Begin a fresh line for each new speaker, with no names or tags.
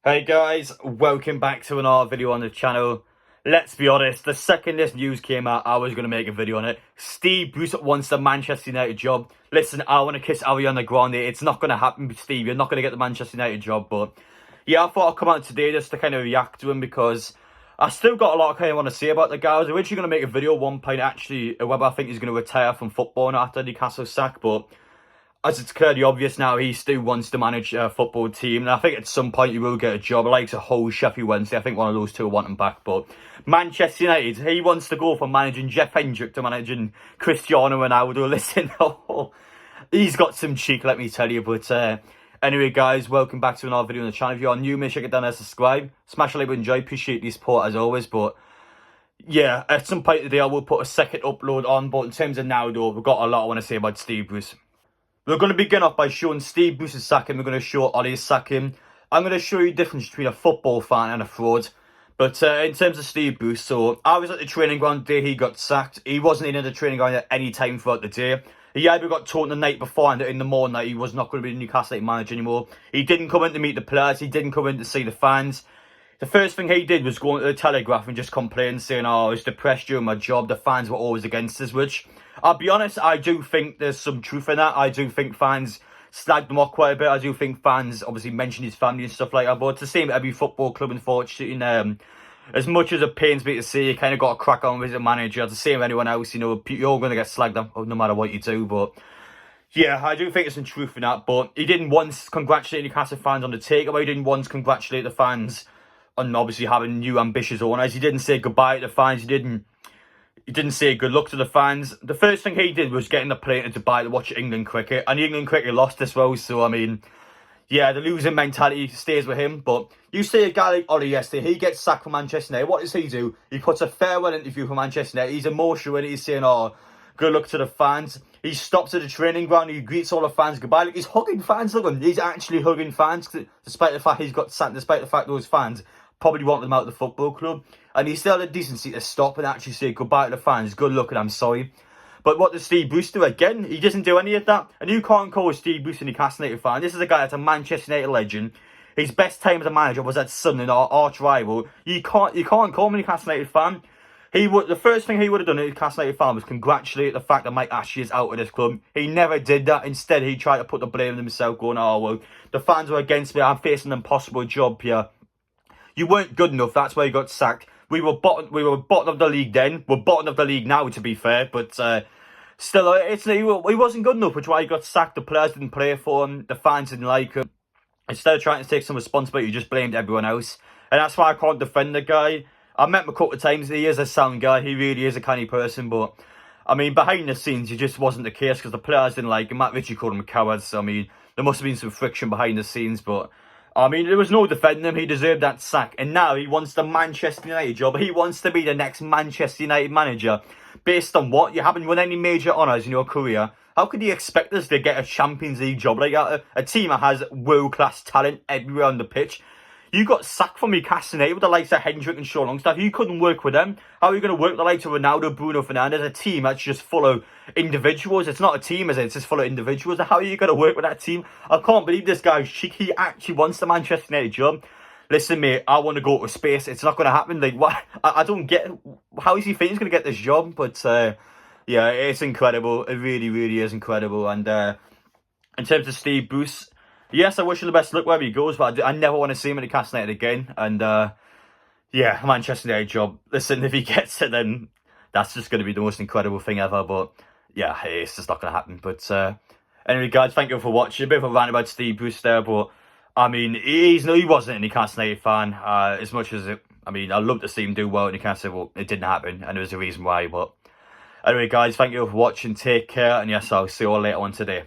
Hey guys, welcome back to another video on the channel. Let's be honest, the second this news came out, I was going to make a video on it. Steve Bruce wants the Manchester United job. Listen, I want to kiss Ariana Grande. It's not going to happen, Steve. You're not going to get the Manchester United job. But yeah, I thought I'd come out today just to kind of react to him because I still got a lot I kind of want to say about the guy. I was originally going to make a video at one point, actually, whether I think he's going to retire from football after Newcastle sack, but as it's clearly obvious now, he still wants to manage a football team. And I think at some point he will get a job. Like a whole Sheffield Wednesday. I think one of those two want him back. But Manchester United, he wants to go from managing Jeff Hendrick to managing Cristiano Ronaldo. Listen, he's got some cheek, let me tell you. But anyway, guys, welcome back to another video on the channel. If you are new, make sure you get down there, subscribe. Smash a like button, enjoy. Appreciate the support as always. But yeah, at some point today I will put a second upload on. But in terms of now, though, we've got a lot I want to say about Steve Bruce. We're going to begin off by showing Steve Bruce's sacking. We're going to show Ollie's sacking. I'm going to show you the difference between a football fan and a fraud. But in terms of Steve Bruce, so I was at the training ground the day he got sacked. He wasn't in the training ground at any time throughout the day. He either got told the night before and in the morning that he was not going to be the Newcastle manager anymore. He didn't come in to meet the players. He didn't come in to see the fans. The first thing he did was go into the Telegraph and just complain, saying, I was depressed during my job. The fans were always against us, which, I'll be honest, I do think there's some truth in that. I do think fans slagged him off quite a bit. I do think fans obviously mention his family and stuff like that. But it's the same at every football club, unfortunately. As much as it pains me to see, you kind of got to crack on with the manager. It's the same as anyone else, you're going to get slagged off no matter what you do. But yeah, I do think there's some truth in that. But he didn't once congratulate Newcastle fans on the takeaway. He didn't once congratulate the fans on obviously having new ambitious owners. He didn't say goodbye to the fans. He didn't say good luck to the fans. The first thing he did was getting the plane to Dubai to watch England cricket. And England cricket lost as well. So, I mean, yeah, the losing mentality stays with him. But you see a guy like Ollie yesterday, he gets sacked from Manchester United. What does he do? He puts a farewell interview for Manchester United. He's emotional and he's saying, good luck to the fans. He stops at the training ground. He greets all the fans goodbye. Like, he's hugging fans. Look at him. He's actually hugging fans. Despite the fact he's got sacked. Despite the fact those fans probably wanted him out of the football club. And he still had the decency to stop and actually say goodbye to the fans. Good luck and I'm sorry. But what does Steve Bruce do? Again, he doesn't do any of that. And you can't call Steve Bruce a Newcastle United fan. This is a guy that's a Manchester United legend. His best time as a manager was at Sunderland, our arch rival. You can't call him a Newcastle United fan. The first thing he would have done as a Newcastle United fan was congratulate the fact that Mike Ashley is out of this club. He never did that. Instead, he tried to put the blame on himself, going, well, the fans were against me. I'm facing an impossible job here. You weren't good enough. That's why you got sacked. We were bottom of the league then. We're bottom of the league now, to be fair. But still, he wasn't good enough, which is why he got sacked. The players didn't play for him. The fans didn't like him. Instead of trying to take some responsibility, you just blamed everyone else. And that's why I can't defend the guy. I've met him a couple of times. He is a sound guy. He really is a canny person. But, I mean, behind the scenes, it just wasn't the case because the players didn't like him. Matt Ritchie called him a coward. So, I mean, there must have been some friction behind the scenes. But I mean, there was no defending him. He deserved that sack. And now he wants the Manchester United job. He wants to be the next Manchester United manager. Based on what? You haven't won any major honours in your career. How could you expect us to get a Champions League job like that? A team that has world-class talent everywhere on the pitch. You got sacked from Newcastle United with the likes of Hendrick and Shaw Longstaff. You couldn't work with them. How are you going to work with the likes of Ronaldo, Bruno Fernandes? A team that's just full of individuals. It's not a team, is it? It's just full of individuals. How are you going to work with that team? I can't believe this guy's cheek. He actually wants the Manchester United job. Listen, mate, I want to go to space. It's not going to happen. Like, what? I don't get. How is he think he's going to get this job? But yeah, it's incredible. It really, really is incredible. And in terms of Steve Bruce, yes, I wish him the best luck wherever he goes, but I never want to see him at Newcastle United again. And yeah, Manchester United job. Listen, if he gets it, then that's just going to be the most incredible thing ever. But yeah, it's just not going to happen. But anyway, guys, thank you for watching. A bit of a rant about Steve Bruce there, but I mean, he wasn't a Newcastle United fan. As much as I mean, I'd love to see him do well at Newcastle, but it didn't happen, and there was a reason why. But anyway, guys, thank you for watching. Take care, and yes, I'll see you all later on today.